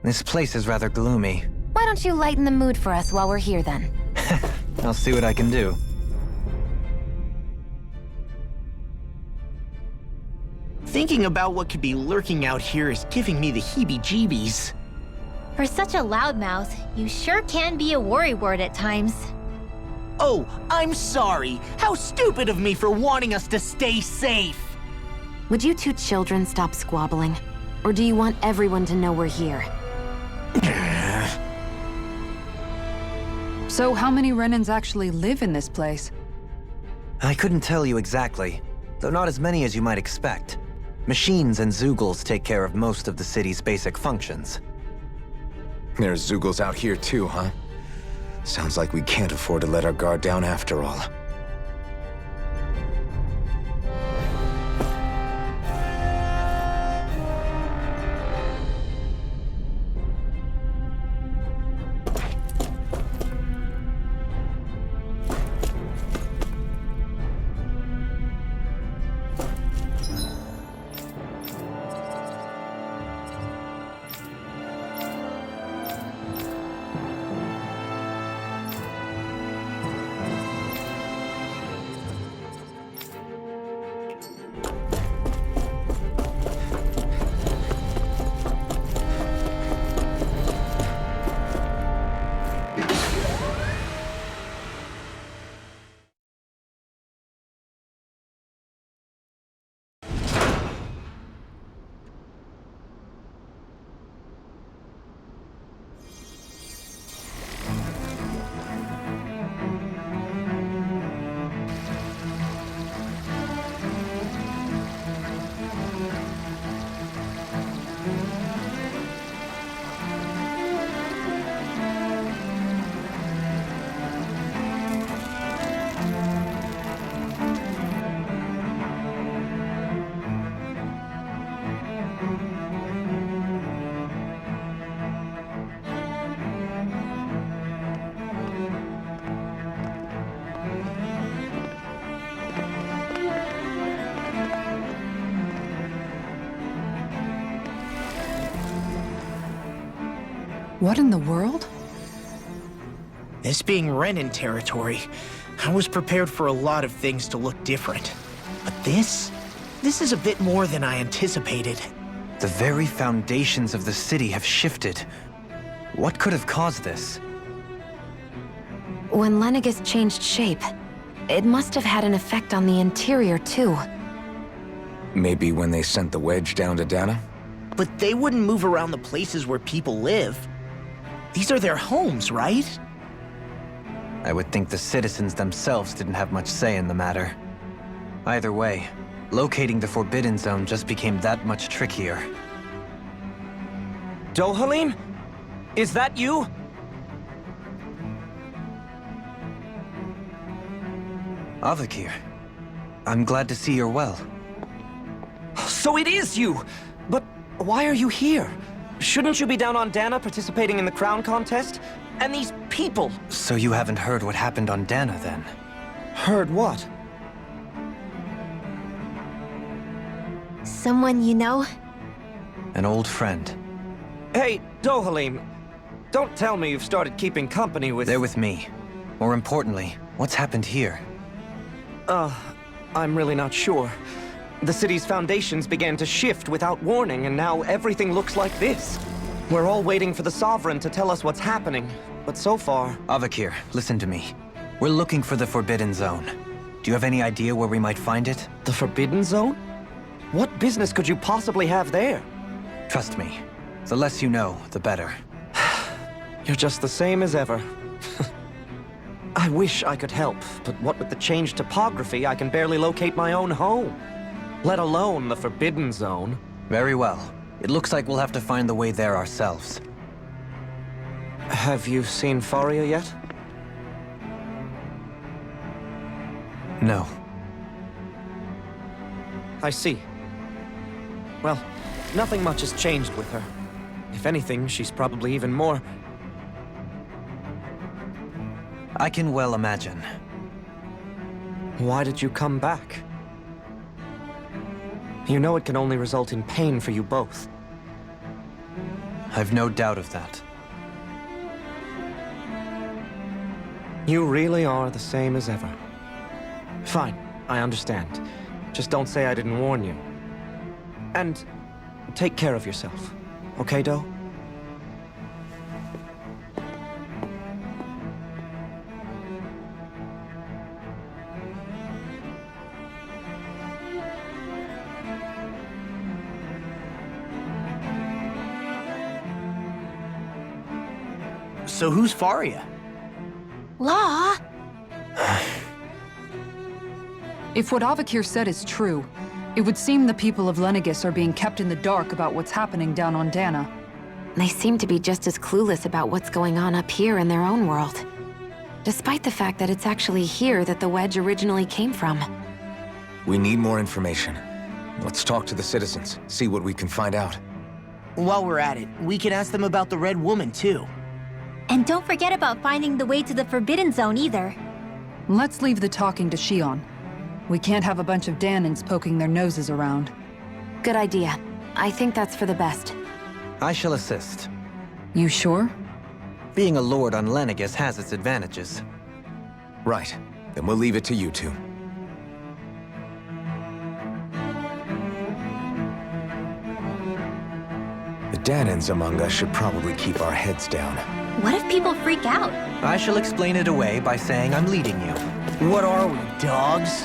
This place is rather gloomy. Why don't you lighten the mood for us while we're here then? I'll see what I can do. Thinking about what could be lurking out here is giving me the heebie-jeebies. For such a loudmouth, you sure can be a worrywart at times. Oh, I'm sorry. How stupid of me for wanting us to stay safe. Would you two children stop squabbling? Or do you want everyone to know we're here? So how many Renans actually live in this place? I couldn't tell you exactly, though not as many as you might expect. Machines and Zeugles take care of most of the city's basic functions. There's Zeugles out here too, huh? Sounds like we can't afford to let our guard down after all. What in the world? This being Renan territory, I was prepared for a lot of things to look different. But this is a bit more than I anticipated. The very foundations of the city have shifted. What could have caused this? When Lenegis changed shape, it must have had an effect on the interior too. Maybe when they sent the wedge down to Dana? But they wouldn't move around the places where people live. These are their homes, right? I would think the citizens themselves didn't have much say in the matter. Either way, locating the Forbidden Zone just became that much trickier. Dohalim? Is that you? Avakir, I'm glad to see you're well. So it is you! But why are you here? Shouldn't you be down on Dana participating in the crown contest? And these people! So you haven't heard what happened on Dana, then? Heard what? Someone you know? An old friend. Hey, Dohalim, don't tell me you've started keeping company with... They're with me. More importantly, what's happened here? I'm really not sure. The city's foundations began to shift without warning, and now everything looks like this. We're all waiting for the Sovereign to tell us what's happening, but so far... Avakir, listen to me. We're looking for the Forbidden Zone. Do you have any idea where we might find it? The Forbidden Zone? What business could you possibly have there? Trust me. The less you know, the better. You're just the same as ever. I wish I could help, but what with the changed topography, I can barely locate my own home. Let alone the Forbidden Zone. Very well. It looks like we'll have to find the way there ourselves. Have you seen Fahria yet? No. I see. Well, nothing much has changed with her. If anything, she's probably even more... I can well imagine. Why did you come back? You know it can only result in pain for you both. I've no doubt of that. You really are the same as ever. Fine, I understand. Just don't say I didn't warn you. And take care of yourself. Okay, Do? So who's Fahria? Law? If what Avakir said is true, it would seem the people of Lenegis are being kept in the dark about what's happening down on Dana. They seem to be just as clueless about what's going on up here in their own world. Despite the fact that it's actually here that the wedge originally came from. We need more information. Let's talk to the citizens, see what we can find out. While we're at it, we can ask them about the Red Woman, too. And don't forget about finding the way to the Forbidden Zone either. Let's leave the talking to Shion. We can't have a bunch of Danans poking their noses around. Good idea. I think that's for the best. I shall assist. You sure? Being a lord on Lenegis has its advantages. Right. Then we'll leave it to you two. The Danans among us should probably keep our heads down. What if people freak out? I shall explain it away by saying I'm leading you. What are we, dogs?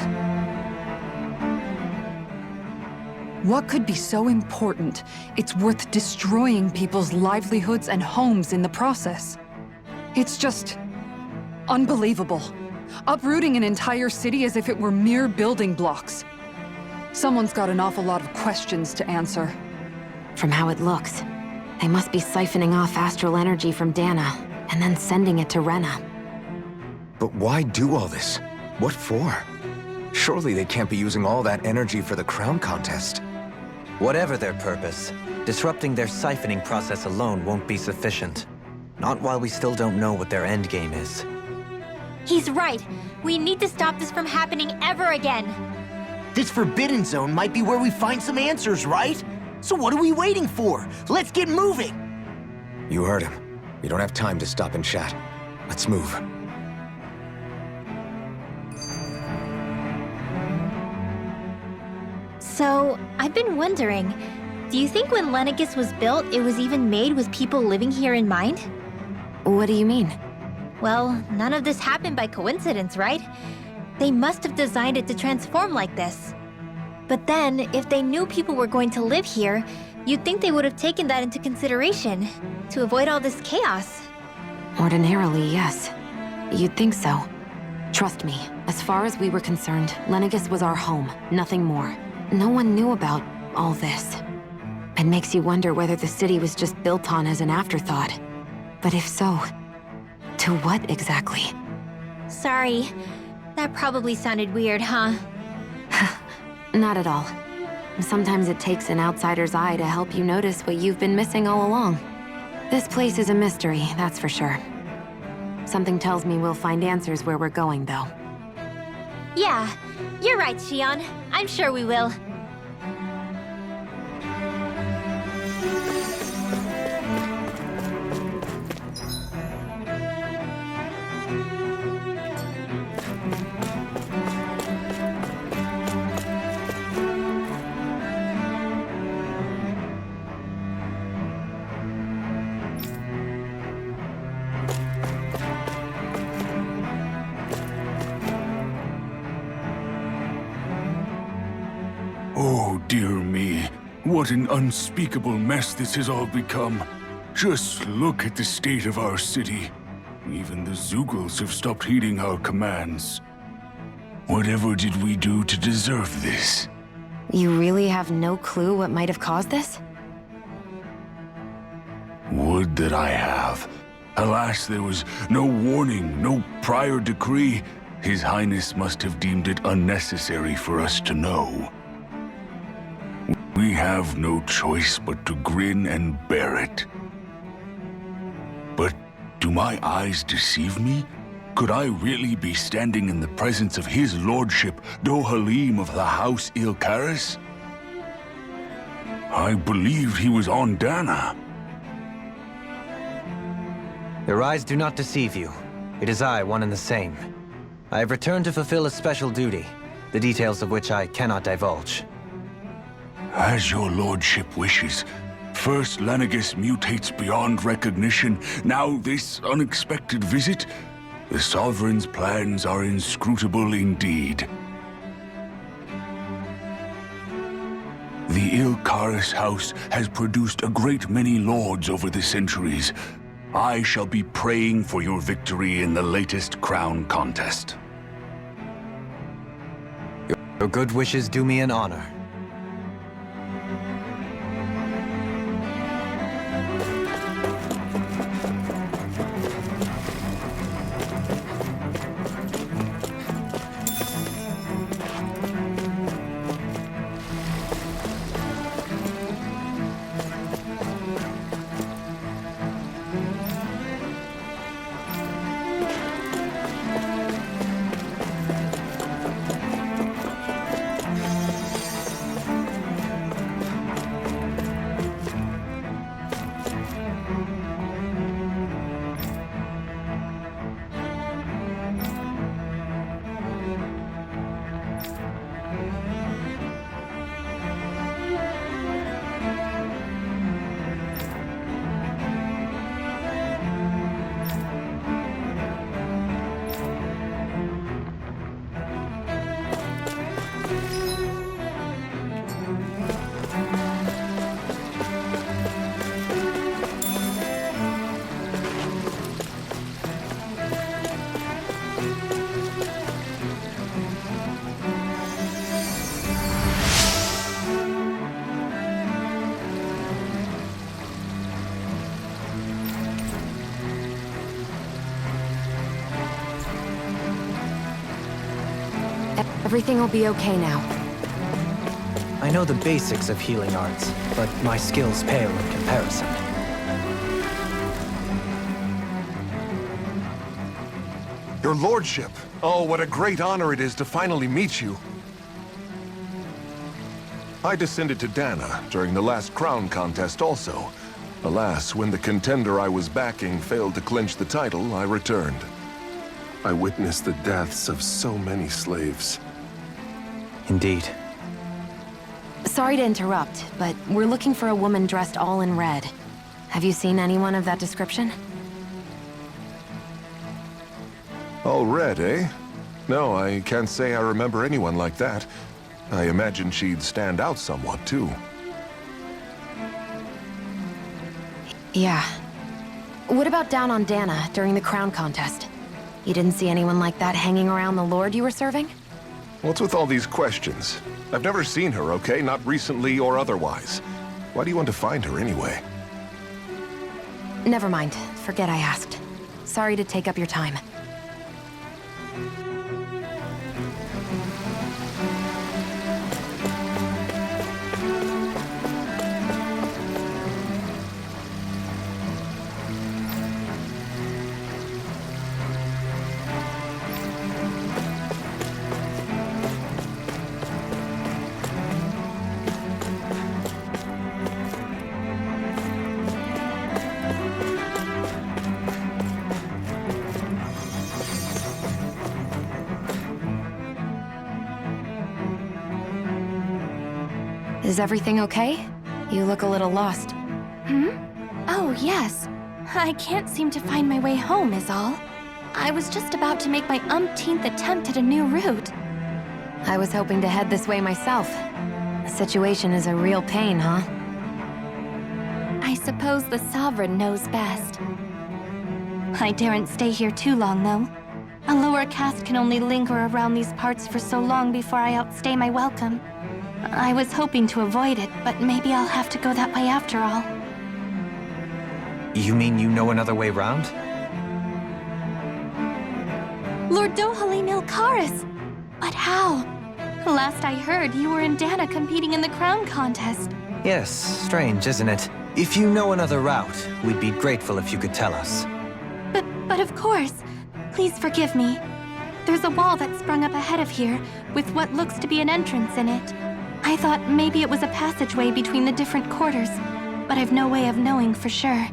What could be so important? It's worth destroying people's livelihoods and homes in the process. It's just unbelievable. Uprooting an entire city as if it were mere building blocks. Someone's got an awful lot of questions to answer. From how it looks, they must be siphoning off astral energy from Dana, and then sending it to Rena. But why do all this? What for? Surely they can't be using all that energy for the crown contest. Whatever their purpose, disrupting their siphoning process alone won't be sufficient. Not while we still don't know what their endgame is. He's right. We need to stop this from happening ever again. This Forbidden Zone might be where we find some answers, right? So what are we waiting for? Let's get moving! You heard him. We don't have time to stop and chat. Let's move. So, I've been wondering, do you think when Lenegis was built, it was even made with people living here in mind? What do you mean? Well, none of this happened by coincidence, right? They must have designed it to transform like this. But then, if they knew people were going to live here, you'd think they would have taken that into consideration, to avoid all this chaos. Ordinarily, yes. You'd think so. Trust me, as far as we were concerned, Lenegis was our home, nothing more. No one knew about all this. It makes you wonder whether the city was just built on as an afterthought. But if so, to what exactly? Sorry, that probably sounded weird, huh? Not at all. Sometimes it takes an outsider's eye to help you notice what you've been missing all along. This place is a mystery, that's for sure. Something tells me we'll find answers where we're going, though. Yeah, you're right, Shion. I'm sure we will. Oh, dear me. What an unspeakable mess this has all become. Just look at the state of our city. Even the Zeugles have stopped heeding our commands. Whatever did we do to deserve this? You really have no clue what might have caused this? Would that I have. Alas, there was no warning, no prior decree. His Highness must have deemed it unnecessary for us to know. We have no choice but to grin and bear it. But do my eyes deceive me? Could I really be standing in the presence of his lordship, Dohalim of the House Ilkaris? I believed he was on Dana. Your eyes do not deceive you. It is I, one and the same. I have returned to fulfill a special duty, the details of which I cannot divulge. As your lordship wishes. First, Lenegis mutates beyond recognition. Now this unexpected visit? The Sovereign's plans are inscrutable indeed. The Ilkaris house has produced a great many lords over the centuries. I shall be praying for your victory in the latest crown contest. Your good wishes do me an honor. Everything will be okay now. I know the basics of healing arts, but my skills pale in comparison. Your lordship! Oh, what a great honor it is to finally meet you. I descended to Dana during the last crown contest also. Alas, when the contender I was backing failed to clinch the title, I returned. I witnessed the deaths of so many slaves. Indeed. Sorry to interrupt, but we're looking for a woman dressed all in red. Have you seen anyone of that description? All red, eh? No, I can't say I remember anyone like that. I imagine she'd stand out somewhat, too. Yeah. What about down on Dana during the crown contest? You didn't see anyone like that hanging around the lord you were serving? What's with all these questions? I've never seen her, okay? Not recently or otherwise. Why do you want to find her anyway? Never mind. Forget I asked. Sorry to take up your time. Is everything okay? You look a little lost. Oh, yes. I can't seem to find my way home, is all. I was just about to make my umpteenth attempt at a new route. I was hoping to head this way myself. The situation is a real pain, huh? I suppose the Sovereign knows best. I daren't stay here too long, though. A lower caste can only linger around these parts for so long before I outstay my welcome. I was hoping to avoid it, but maybe I'll have to go that way after all. You mean you know another way round? Lord Dohalim Ilkaris! But how? Last I heard, you were in Dana competing in the crown contest. Yes, strange, isn't it? If you know another route, we'd be grateful if you could tell us. But of course. Please forgive me. There's a wall that sprung up ahead of here, with what looks to be an entrance in it. I thought maybe it was a passageway between the different quarters, but I've no way of knowing for sure.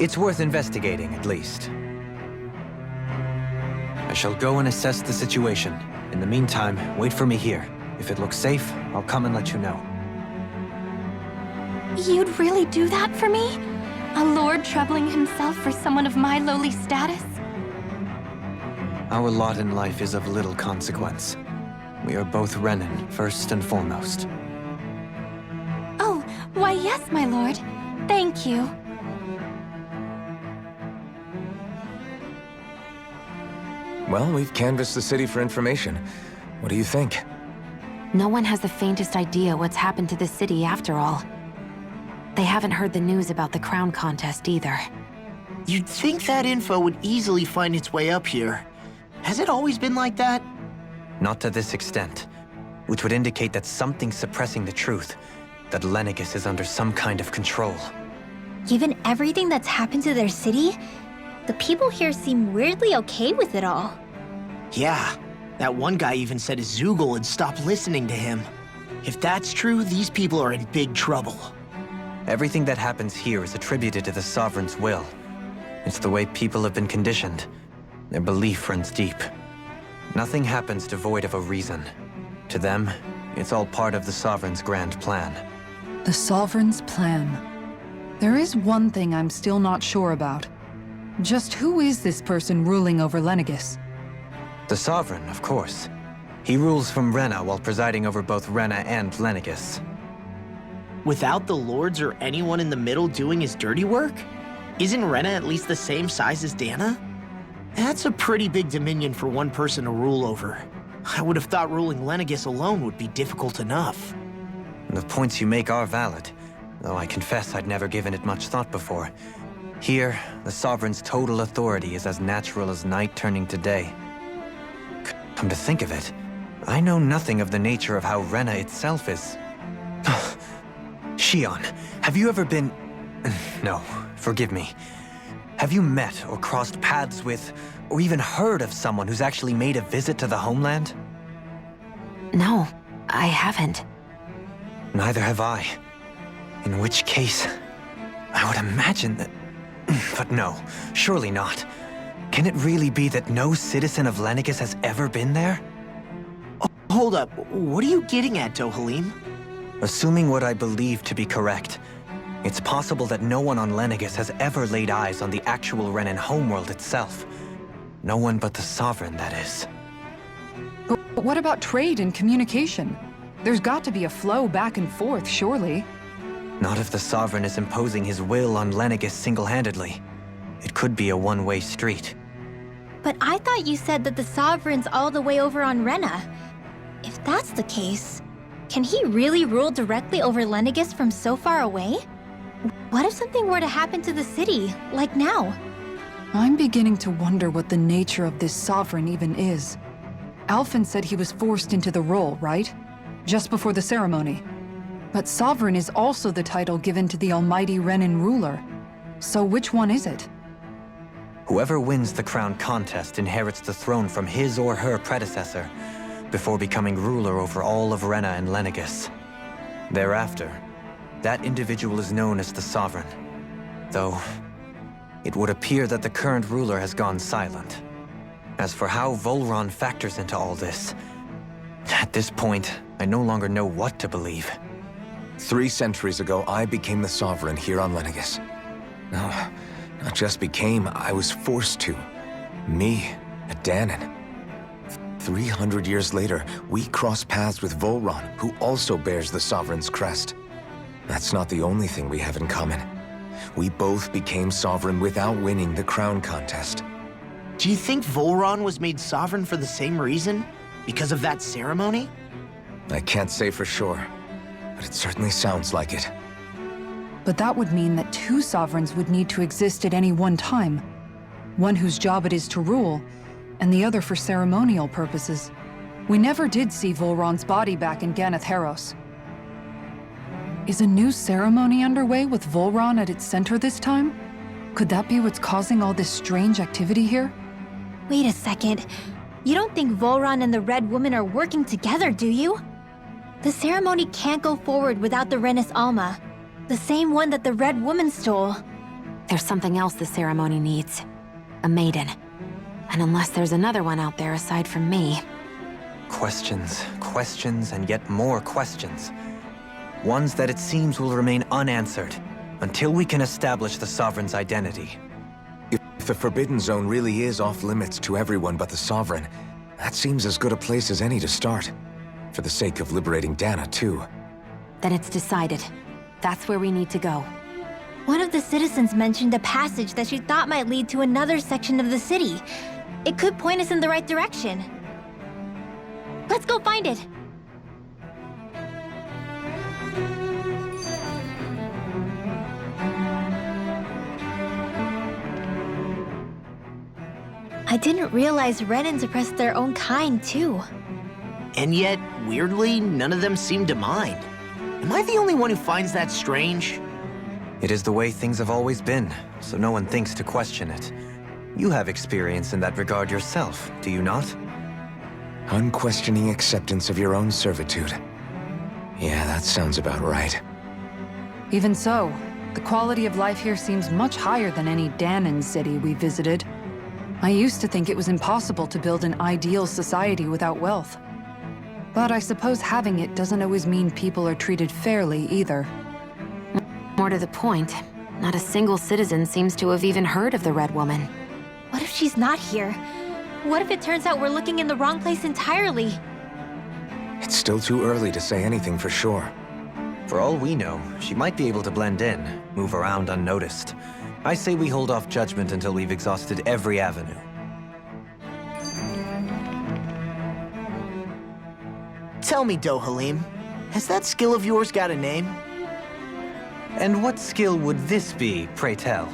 It's worth investigating, at least. I shall go and assess the situation. In the meantime, wait for me here. If it looks safe, I'll come and let you know. You'd really do that for me? A lord troubling himself for someone of my lowly status? Our lot in life is of little consequence. We are both Renan, first and foremost. Oh, why yes, my lord. Thank you. Well, we've canvassed the city for information. What do you think? No one has the faintest idea what's happened to the city after all. They haven't heard the news about the crown contest either. You'd think that info would easily find its way up here. Has it always been like that? Not to this extent, which would indicate that something's suppressing the truth, that Lenegis is under some kind of control. Given everything that's happened to their city, the people here seem weirdly okay with it all. Yeah, that one guy even said Zoogle had stopped listening to him. If that's true, these people are in big trouble. Everything that happens here is attributed to the Sovereign's will. It's the way people have been conditioned. Their belief runs deep. Nothing happens devoid of a reason. To them, it's all part of the Sovereign's grand plan. The Sovereign's plan. There is one thing I'm still not sure about. Just who is this person ruling over Lenegis? The Sovereign, of course. He rules from Rena while presiding over both Rena and Lenegis. Without the lords or anyone in the middle doing his dirty work? Isn't Rena at least the same size as Dana? That's a pretty big dominion for one person to rule over. I would have thought ruling Lenegis alone would be difficult enough. The points you make are valid, though I confess I'd never given it much thought before. Here, the Sovereign's total authority is as natural as night turning to day. Come to think of it, I know nothing of the nature of how Rena itself is. Shion, have you ever been... No, forgive me. Have you met or crossed paths with, or even heard of someone who's actually made a visit to the homeland? No, I haven't. Neither have I. In which case, I would imagine that... But no, surely not. Can it really be that no citizen of Lenegis has ever been there? Oh, hold up, what are you getting at, Dohalim? Assuming what I believe to be correct, it's possible that no one on Lenegis has ever laid eyes on the actual Renan homeworld itself. No one but the Sovereign, that is. But what about trade and communication? There's got to be a flow back and forth, surely. Not if the Sovereign is imposing his will on Lenegis single-handedly. It could be a one-way street. But I thought you said that the Sovereign's all the way over on Rena. If that's the case, can he really rule directly over Lenegis from so far away? What if something were to happen to the city, like now? I'm beginning to wonder what the nature of this Sovereign even is. Alphen said he was forced into the role, right? Just before the ceremony. But Sovereign is also the title given to the almighty Renan ruler. So which one is it? Whoever wins the crown contest inherits the throne from his or her predecessor, before becoming ruler over all of Rena and Lenegis. Thereafter, that individual is known as the Sovereign. Though, it would appear that the current ruler has gone silent. As for how Volron factors into all this, at this point, I no longer know what to believe. 3 centuries ago, I became the Sovereign here on Lenegis. No, not just became, I was forced to. Me, a Danon. 300 years later, we cross paths with Volron, who also bears the Sovereign's crest. That's not the only thing we have in common. We both became Sovereign without winning the crown contest. Do you think Volron was made Sovereign for the same reason? Because of that ceremony? I can't say for sure, but it certainly sounds like it. But that would mean that 2 Sovereigns would need to exist at any one time. One whose job it is to rule, and the other for ceremonial purposes. We never did see Volron's body back in Ganath Haros. Is a new ceremony underway with Volron at its center this time? Could that be what's causing all this strange activity here? Wait a second. You don't think Volron and the Red Woman are working together, do you? The ceremony can't go forward without the Renis Alma, the same one that the Red Woman stole. There's something else the ceremony needs. A maiden. And unless there's another one out there aside from me... Questions, questions, and yet more questions. Ones that it seems will remain unanswered until we can establish the Sovereign's identity. If the Forbidden Zone really is off-limits to everyone but the Sovereign, that seems as good a place as any to start. For the sake of liberating Dana, too. Then it's decided. That's where we need to go. One of the citizens mentioned a passage that she thought might lead to another section of the city. It could point us in the right direction. Let's go find it! I didn't realize Renans oppressed their own kind, too. And yet, weirdly, none of them seem to mind. Am I the only one who finds that strange? It is the way things have always been, so no one thinks to question it. You have experience in that regard yourself, do you not? Unquestioning acceptance of your own servitude. Yeah, that sounds about right. Even so, the quality of life here seems much higher than any Danon city we visited. I used to think it was impossible to build an ideal society without wealth. But I suppose having it doesn't always mean people are treated fairly either. More to the point, not a single citizen seems to have even heard of the Red Woman. What if she's not here? What if it turns out we're looking in the wrong place entirely? It's still too early to say anything for sure. For all we know, she might be able to blend in, move around unnoticed. I say we hold off judgment until we've exhausted every avenue. Tell me, Dohalim, has that skill of yours got a name? And what skill would this be, pray tell?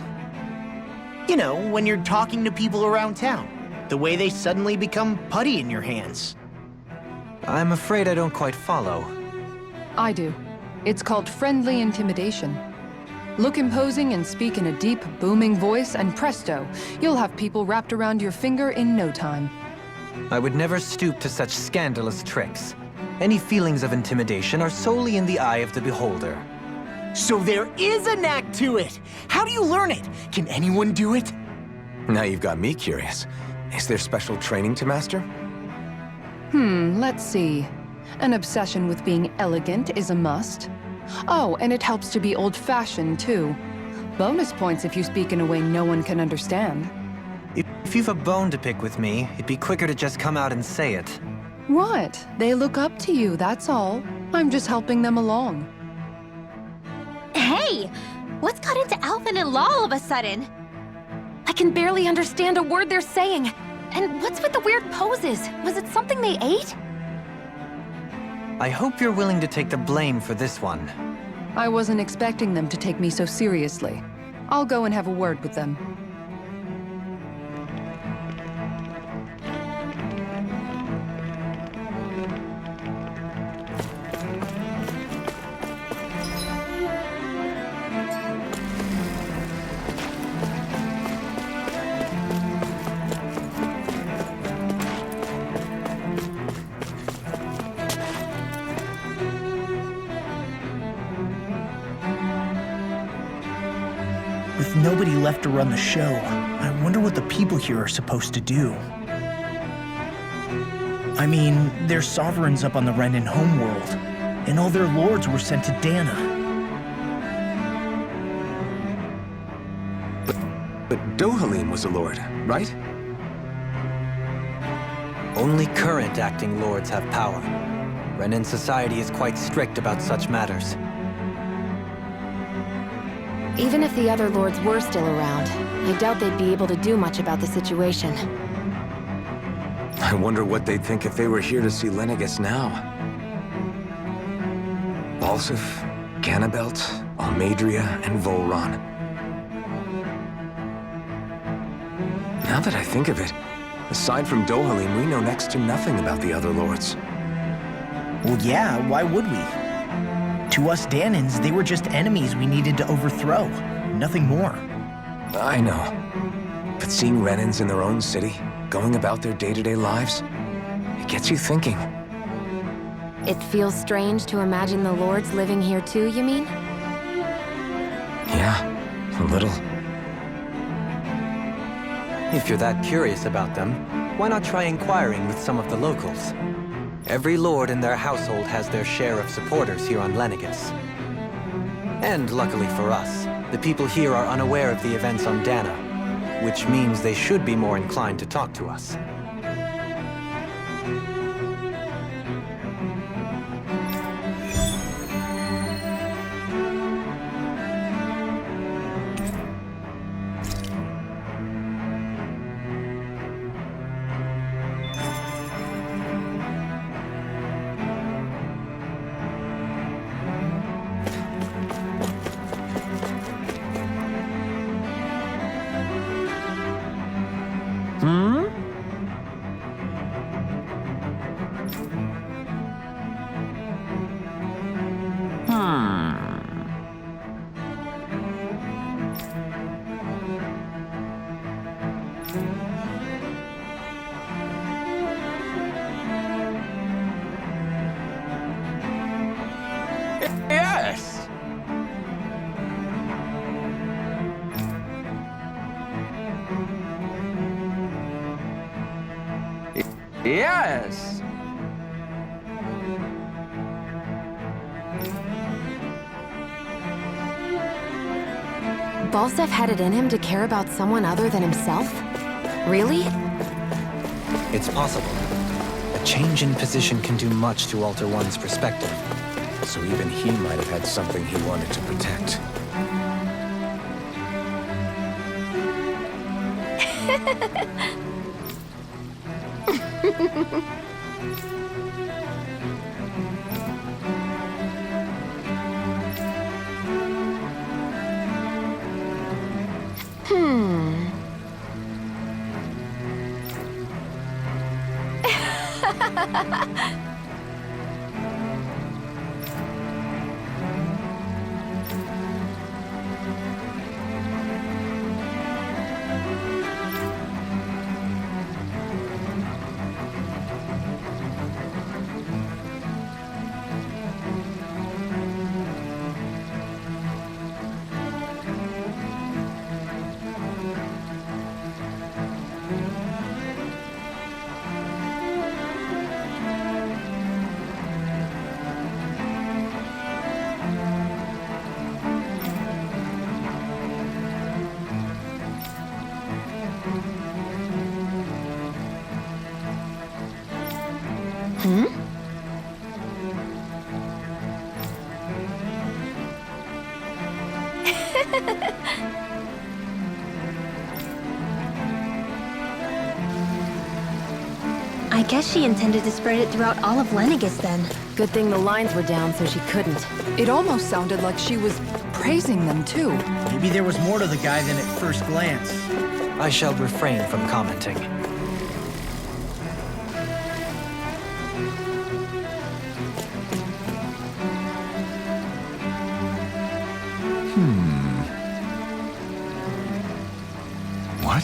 You know, when you're talking to people around town. The way they suddenly become putty in your hands. I'm afraid I don't quite follow. I do. It's called friendly intimidation. Look imposing and speak in a deep, booming voice, and presto, you'll have people wrapped around your finger in no time. I would never stoop to such scandalous tricks. Any feelings of intimidation are solely in the eye of the beholder. So there is a knack to it! How do you learn it? Can anyone do it? Now you've got me curious. Is there special training to master? Let's see. An obsession with being elegant is a must. Oh, and it helps to be old-fashioned, too. Bonus points if you speak in a way no one can understand. If you've a bone to pick with me, it'd be quicker to just come out and say it. What? They look up to you, that's all. I'm just helping them along. Hey! What's got into Alvin and Law all of a sudden? I can barely understand a word they're saying. And what's with the weird poses? Was it something they ate? I hope you're willing to take the blame for this one. I wasn't expecting them to take me so seriously. I'll go and have a word with them. With nobody left to run the show, I wonder what the people here are supposed to do. I mean, there's sovereigns up on the Renan homeworld, and all their lords were sent to Dana. But Dohalim was a lord, right? Only current acting lords have power. Renan society is quite strict about such matters. Even if the other lords were still around, I doubt they'd be able to do much about the situation. I wonder what they'd think if they were here to see Lenegis now. Balsif, Ganabelt, Almadria, and Volron. Now that I think of it, aside from Dohalim, we know next to nothing about the other lords. Well, yeah, why would we? To us Danans, they were just enemies we needed to overthrow. Nothing more. I know. But seeing Renans in their own city, going about their day-to-day lives, it gets you thinking. It feels strange to imagine the lords living here too, you mean? Yeah, a little. If you're that curious about them, why not try inquiring with some of the locals? Every lord in their household has their share of supporters here on Lenegis. And luckily for us, the people here are unaware of the events on Dana, which means they should be more inclined to talk to us. Yes! Yes! Balsef had it in him to care about someone other than himself? Really? It's possible. A change in position can do much to alter one's perspective. So even he might have had something he wanted to protect. I guess she intended to spread it throughout all of Lenegis then. Good thing the lines were down so she couldn't. It almost sounded like she was praising them too. Maybe there was more to the guy than at first glance. I shall refrain from commenting. What?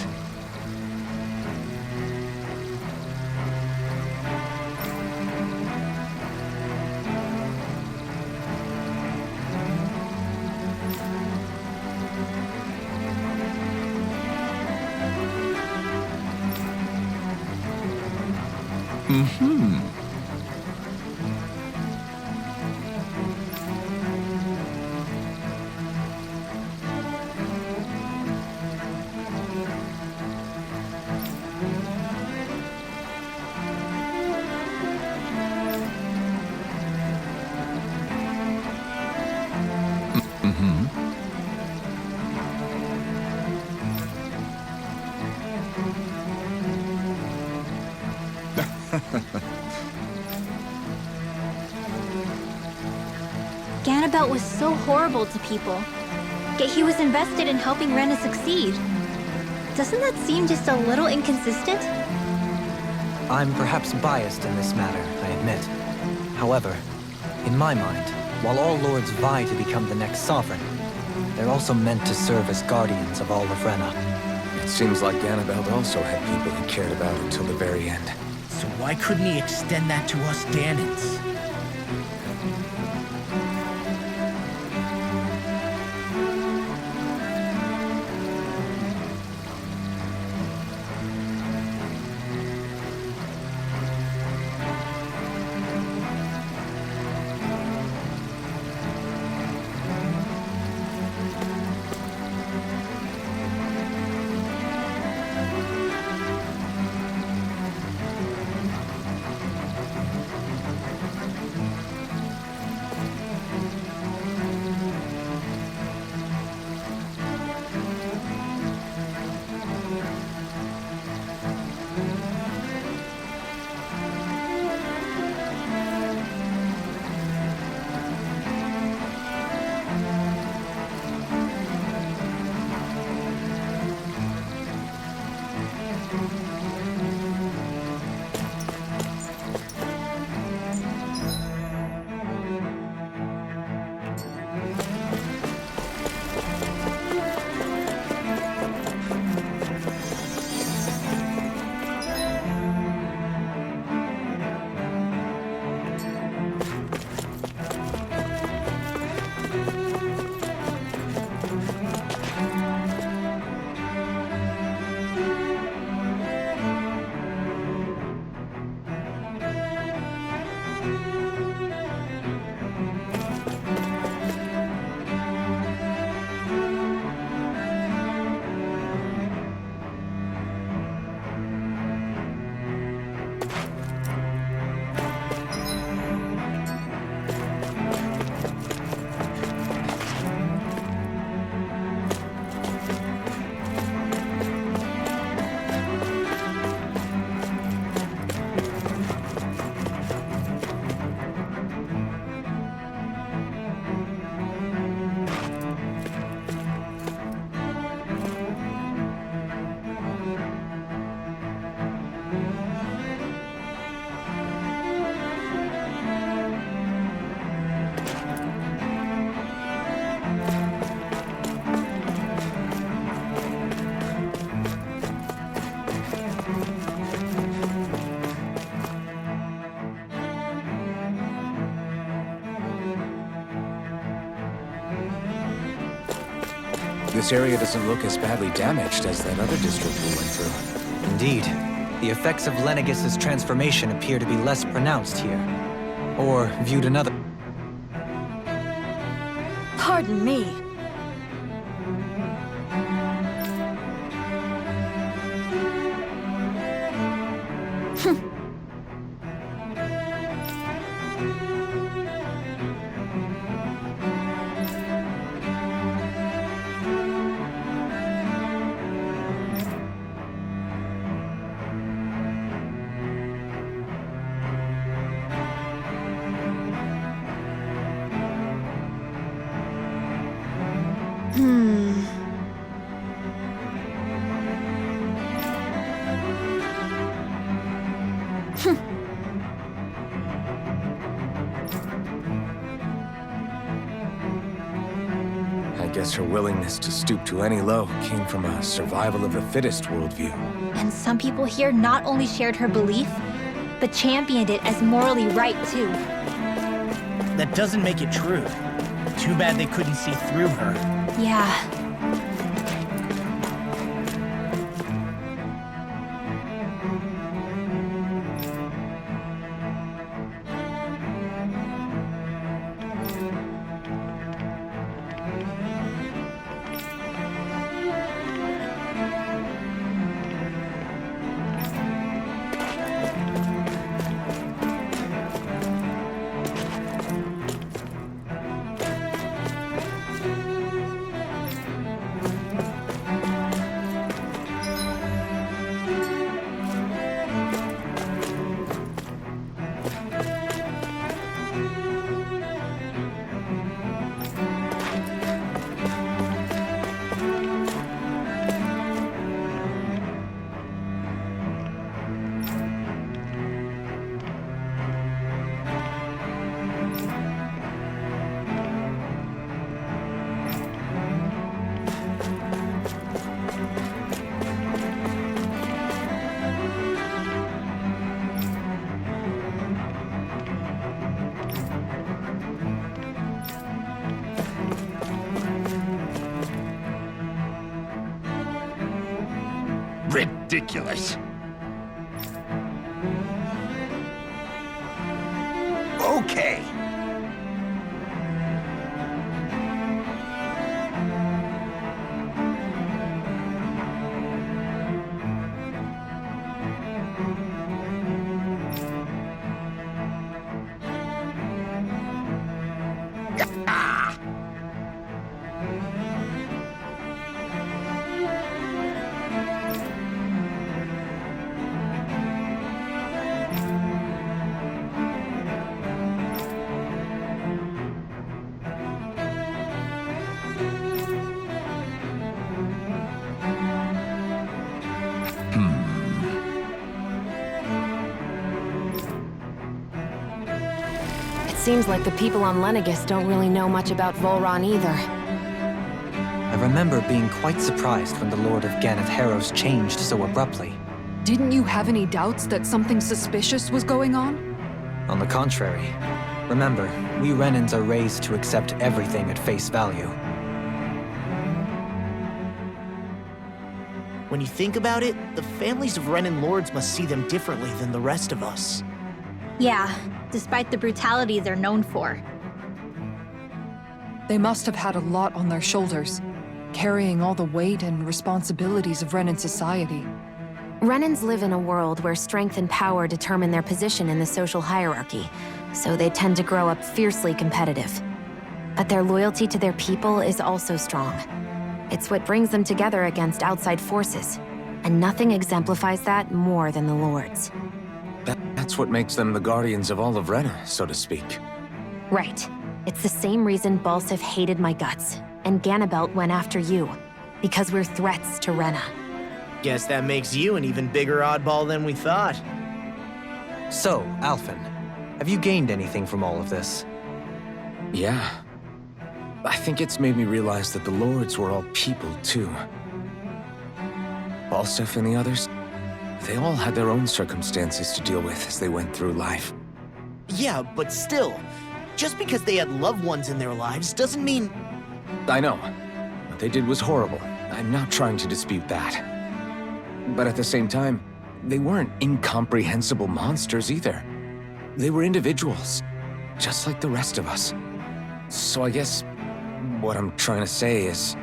Ganabelt was so horrible to people, yet he was invested in helping Rena succeed. Doesn't that seem just a little inconsistent? I'm perhaps biased in this matter, I admit. However, in my mind, while all lords vie to become the next sovereign, they're also meant to serve as guardians of all of Rena. It seems like Ganabelt also had people he cared about until the very end. So why couldn't he extend that to us Danans? this area doesn't look as badly damaged as that other district we went through. Indeed. The effects of Lenegis' transformation appear to be less pronounced here. Or, viewed another... Pardon me. I guess her willingness to stoop to any low came from a survival of the fittest worldview. And some people here not only shared her belief, but championed it as morally right too. That doesn't make it true. Too bad they couldn't see through her. Yeah. Ridiculous. Okay. Seems like the people on Lenegis don't really know much about Volron either. I remember being quite surprised when the Lord of Ganeth Harrows changed so abruptly. Didn't you have any doubts that something suspicious was going on? On the contrary. Remember, we Renans are raised to accept everything at face value. When you think about it, the families of Renan lords must see them differently than the rest of us. Yeah, despite the brutality they're known for. They must have had a lot on their shoulders, carrying all the weight and responsibilities of Renan society. Renans live in a world where strength and power determine their position in the social hierarchy, so they tend to grow up fiercely competitive. But their loyalty to their people is also strong. It's what brings them together against outside forces, and nothing exemplifies that more than the Lords. That's what makes them the guardians of all of Rena, so to speak. Right. It's the same reason Balsif hated my guts, and Ganabelt went after you. Because we're threats to Rena. Guess that makes you an even bigger oddball than we thought. So, Alphen, have you gained anything from all of this? Yeah. I think it's made me realize that the Lords were all people, too. Balsif and the others, they all had their own circumstances to deal with as they went through life. Yeah, but still, just because they had loved ones in their lives doesn't mean... I know, but they did was horrible. I'm not trying to dispute that. But at the same time, they weren't incomprehensible monsters either. They were individuals, just like the rest of us. So I guess what I'm trying to say is...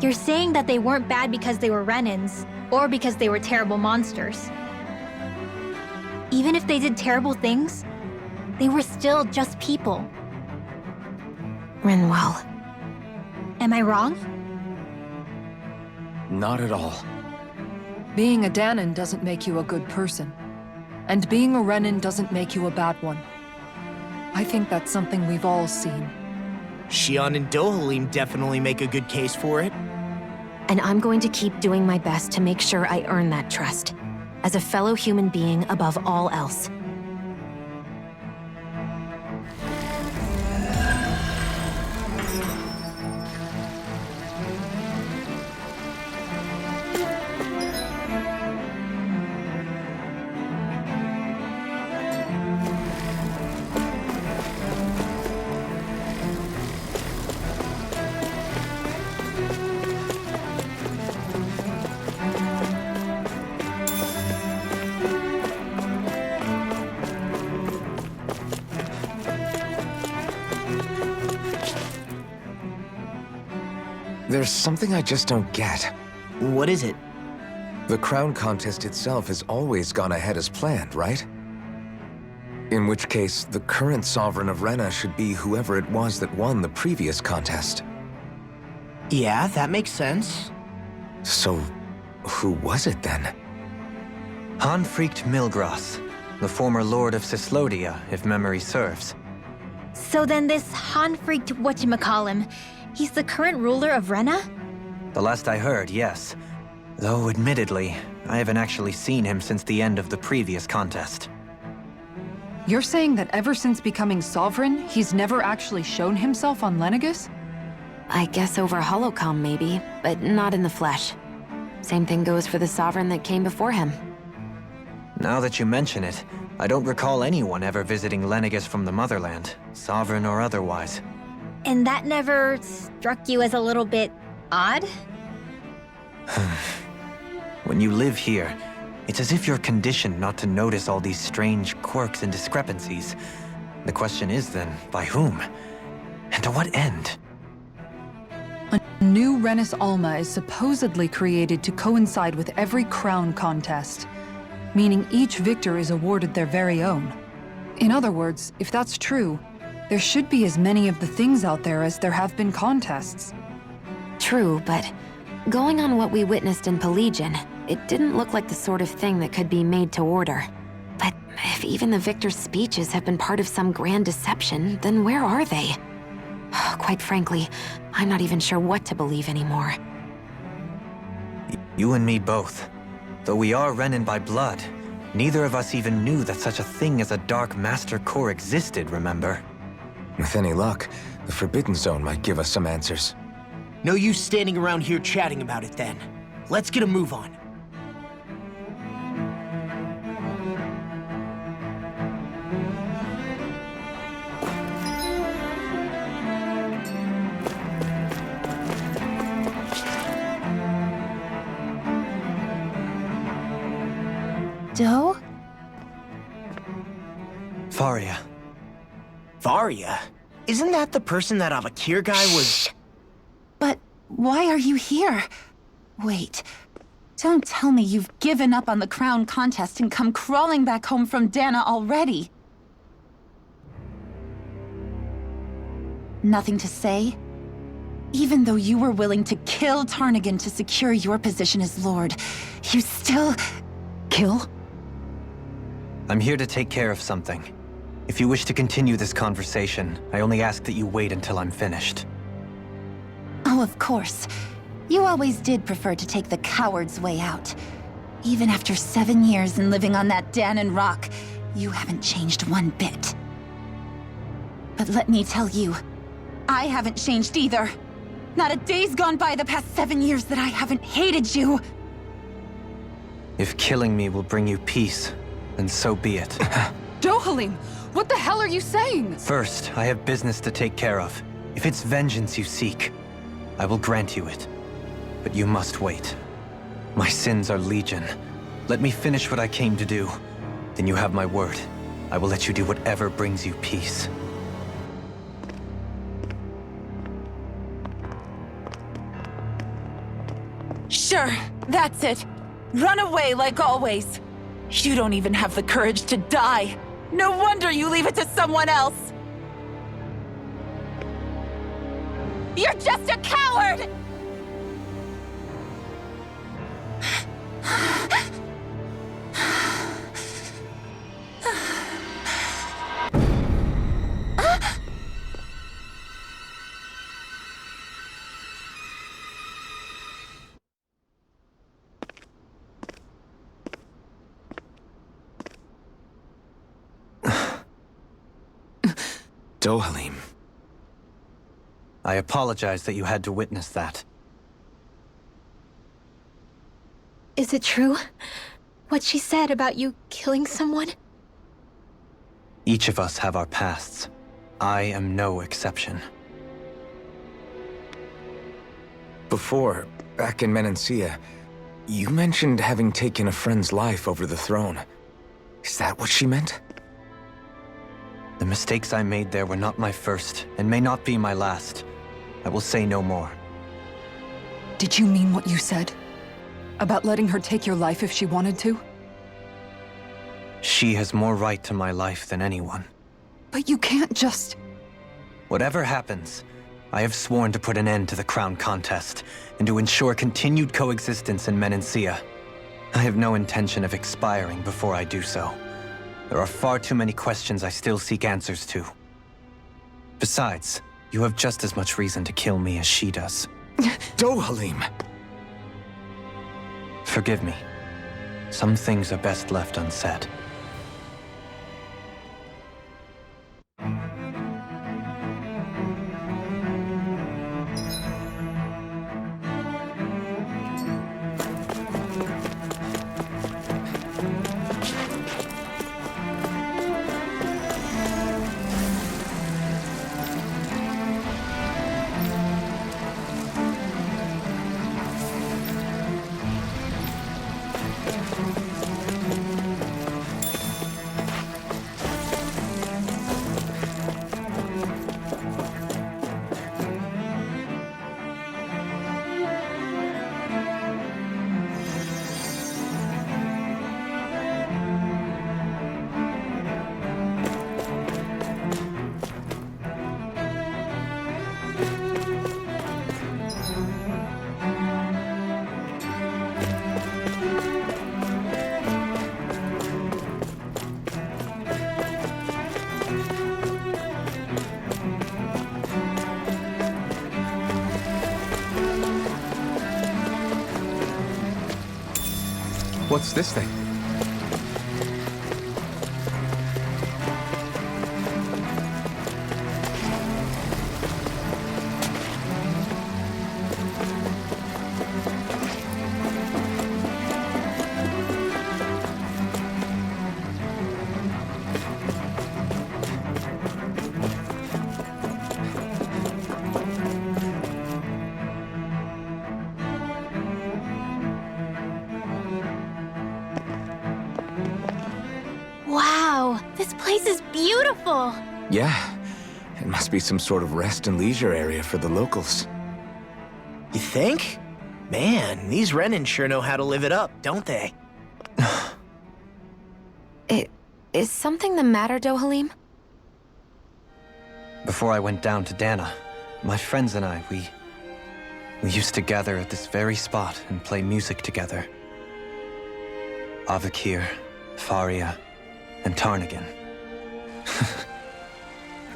You're saying that they weren't bad because they were Renans, or because they were terrible monsters. Even if they did terrible things, they were still just people. Rinwell. Am I wrong? Not at all. Being a Danon doesn't make you a good person. And being a Renan doesn't make you a bad one. I think that's something we've all seen. Xion and Dohalim definitely make a good case for it. And I'm going to keep doing my best to make sure I earn that trust. As a fellow human being above all else. There's something I just don't get. What is it? The crown contest itself has always gone ahead as planned, right? In which case, the current Sovereign of Rena should be whoever it was that won the previous contest. Yeah, that makes sense. So, who was it then? Hanfricht Milgras, the former Lord of Cislodia, if memory serves. So then this Hanfricht whatchamacallem, he's the current ruler of Rena? The last I heard, yes. Though, admittedly, I haven't actually seen him since the end of the previous contest. You're saying that ever since becoming Sovereign, he's never actually shown himself on Lenegis? I guess over holocom maybe, but not in the flesh. Same thing goes for the Sovereign that came before him. Now that you mention it, I don't recall anyone ever visiting Lenegis from the motherland, Sovereign or otherwise. And that never struck you as a little bit odd? When you live here, it's as if you're conditioned not to notice all these strange quirks and discrepancies. The question is then, by whom? And to what end? A new Renis Alma is supposedly created to coincide with every crown contest, meaning each victor is awarded their very own. In other words, if that's true, there should be as many of the things out there as there have been contests. True, but going on what we witnessed in Pelagian, it didn't look like the sort of thing that could be made to order. But if even the victor's speeches have been part of some grand deception, then where are they? Quite frankly, I'm not even sure what to believe anymore. You and me both. Though we are Renin by blood, neither of us even knew that such a thing as a Dark Master Core existed, remember? With any luck, the Forbidden Zone might give us some answers. No use standing around here chatting about it then. Let's get a move on. Doe? Fahria. Fahria? Isn't that the person that Avakir guy was... But why are you here? Wait, don't tell me you've given up on the crown contest and come crawling back home from Dana already. Nothing to say? Even though you were willing to kill Tarnigan to secure your position as Lord, you still... Kill? I'm here to take care of something. If you wish to continue this conversation, I only ask that you wait until I'm finished. Oh, of course. You always did prefer to take the coward's way out. Even after 7 years and living on that Danon rock, you haven't changed one bit. But let me tell you, I haven't changed either. Not a day's gone by the past 7 years that I haven't hated you. If killing me will bring you peace, then so be it. Dohalim, what the hell are you saying? First, I have business to take care of. If it's vengeance you seek, I will grant you it. But you must wait. My sins are legion. Let me finish what I came to do. Then you have my word. I will let you do whatever brings you peace. Sure, that's it. Run away like always. You don't even have the courage to die. No wonder you leave it to someone else. You're just a coward! Dohalim. I apologize that you had to witness that. Is it true? What she said about you killing someone? Each of us have our pasts. I am no exception. Before, back in Menancia, you mentioned having taken a friend's life over the throne. Is that what she meant? The mistakes I made there were not my first, and may not be my last. I will say no more. Did you mean what you said? About letting her take your life if she wanted to? She has more right to my life than anyone. But you can't just... Whatever happens, I have sworn to put an end to the crown contest, and to ensure continued coexistence in Menancia. I have no intention of expiring before I do so. There are far too many questions I still seek answers to. Besides, you have just as much reason to kill me as she does. Dohalim! Forgive me. Some things are best left unsaid. What's this thing? Wow, this place is beautiful! Yeah, it must be some sort of rest and leisure area for the locals. You think? Man, these Renan sure know how to live it up, don't they? Is something the matter, Dohalim? Before I went down to Dana, my friends and I, we used to gather at this very spot and play music together. Avakir, Fahria, and Tarnagin.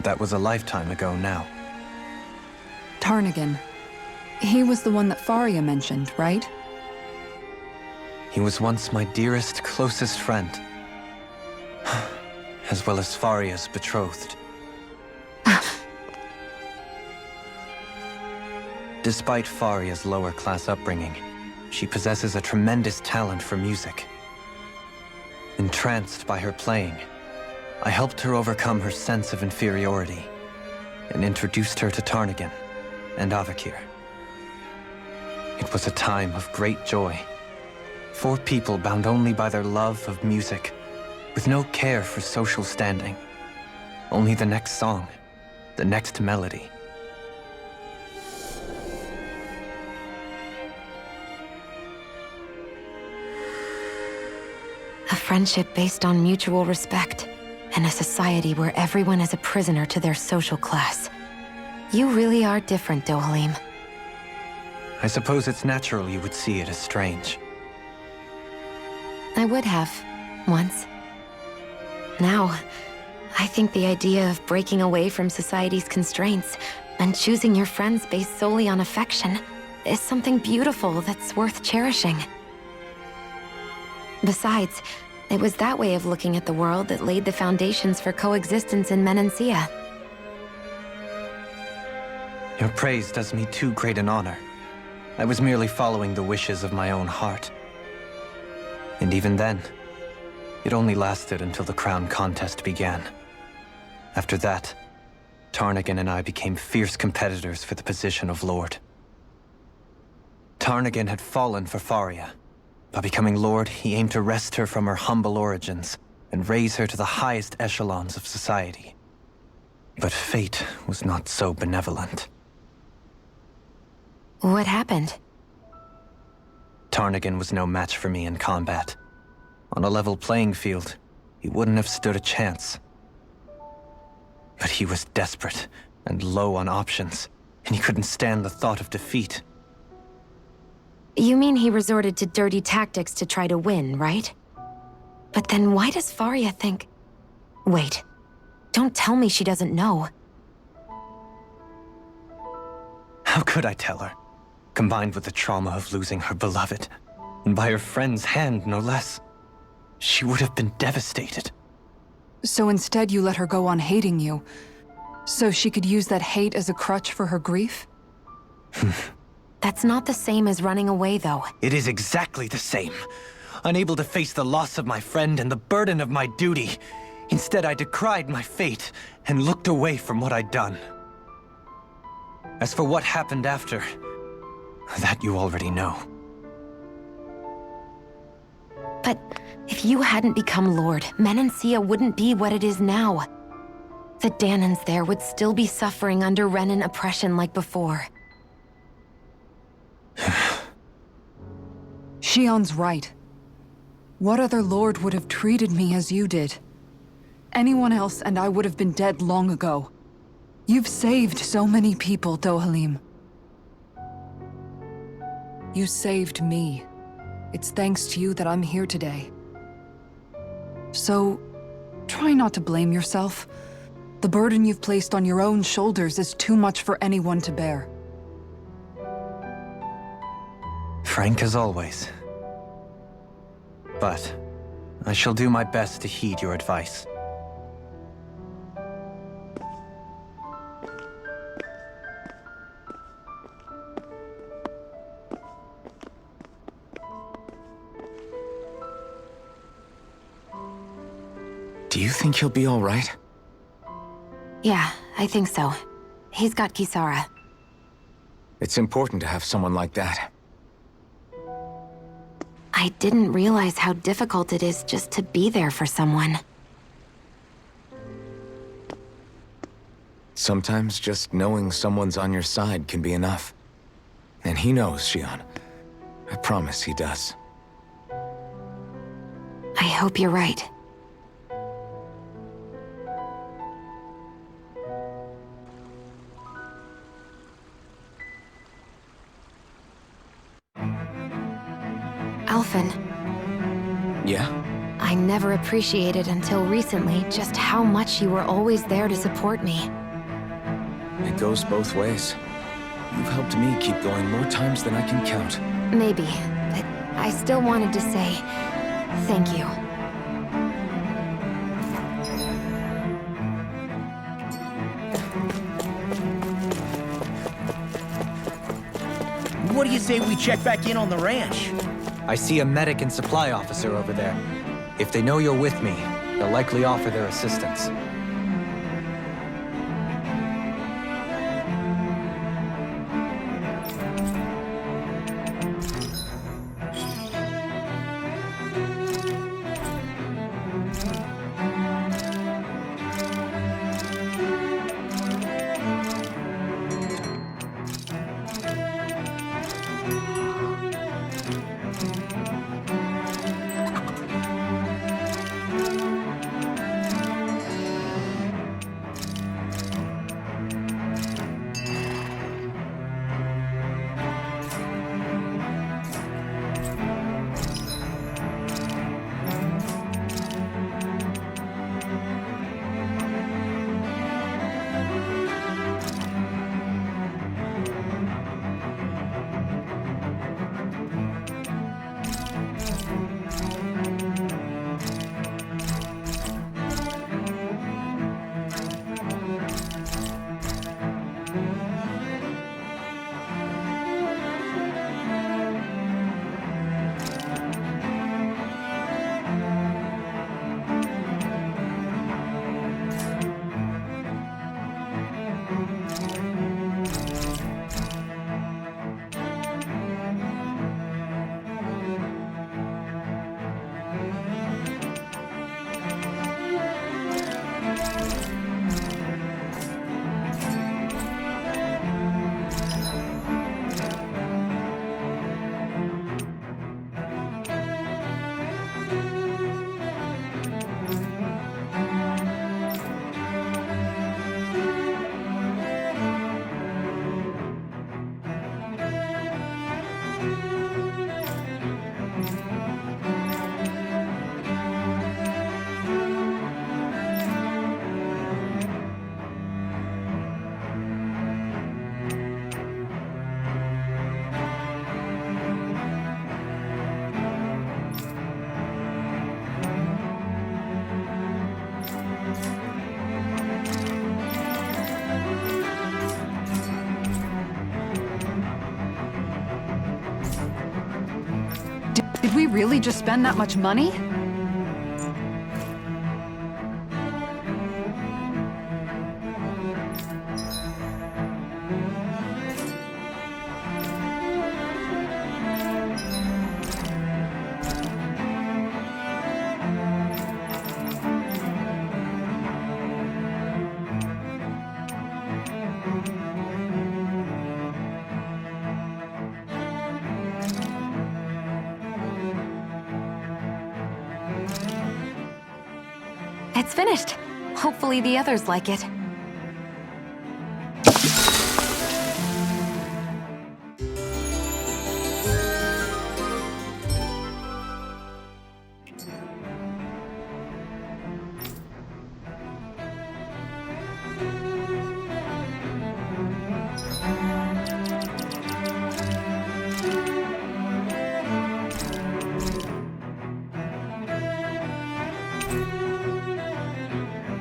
That was a lifetime ago now. Tarnagin. He was the one that Fahria mentioned, right? He was once my dearest, closest friend. As well as Fahria's betrothed. Despite Fahria's lower-class upbringing, she possesses a tremendous talent for music. Entranced by her playing, I helped her overcome her sense of inferiority and introduced her to Tarnagin and Avakir. It was a time of great joy. 4 people bound only by their love of music, with no care for social standing. Only the next song, the next melody. A friendship based on mutual respect, and a society where everyone is a prisoner to their social class. You really are different, Dohalim. I suppose it's natural you would see it as strange. I would have, once. Now, I think the idea of breaking away from society's constraints and choosing your friends based solely on affection is something beautiful that's worth cherishing. Besides, it was that way of looking at the world that laid the foundations for coexistence in Menancia. Your praise does me too great an honor. I was merely following the wishes of my own heart. And even then, it only lasted until the crown contest began. After that, Tarnagan and I became fierce competitors for the position of Lord. Tarnagan had fallen for Fahria. By becoming Lord, he aimed to wrest her from her humble origins and raise her to the highest echelons of society. But fate was not so benevolent. What happened? Tarnagan was no match for me in combat. On a level playing field, he wouldn't have stood a chance. But he was desperate and low on options, and he couldn't stand the thought of defeat. You mean he resorted to dirty tactics to try to win, right? But then why does Fahria think... Wait, don't tell me she doesn't know. How could I tell her? Combined with the trauma of losing her beloved, and by her friend's hand, no less. She would have been devastated. So instead you let her go on hating you, so she could use that hate as a crutch for her grief? That's not the same as running away, though. It is exactly the same. Unable to face the loss of my friend and the burden of my duty. Instead, I decried my fate and looked away from what I'd done. As for what happened after, that you already know. But if you hadn't become Lord, Menancia wouldn't be what it is now. The Danans there would still be suffering under Renan oppression like before. Shion's right. What other lord would have treated me as you did? Anyone else and I would have been dead long ago. You've saved so many people, Dohalim. You saved me. It's thanks to you that I'm here today. So, try not to blame yourself. The burden you've placed on your own shoulders is too much for anyone to bear. Frank as always. But I shall do my best to heed your advice. Do you think he'll be all right? Yeah, I think so. He's got Kisara. It's important to have someone like that. I didn't realize how difficult it is just to be there for someone. Sometimes just knowing someone's on your side can be enough. And he knows, Shion. I promise he does. I hope you're right. Alphen. Yeah? I never appreciated until recently just how much you were always there to support me. It goes both ways. You've helped me keep going more times than I can count. Maybe, but I still wanted to say thank you. What do you say we check back in on the ranch? I see a medic and supply officer over there. If they know you're with me, they'll likely offer their assistance. Did we really just spend that much money? It's finished. Hopefully the others like it.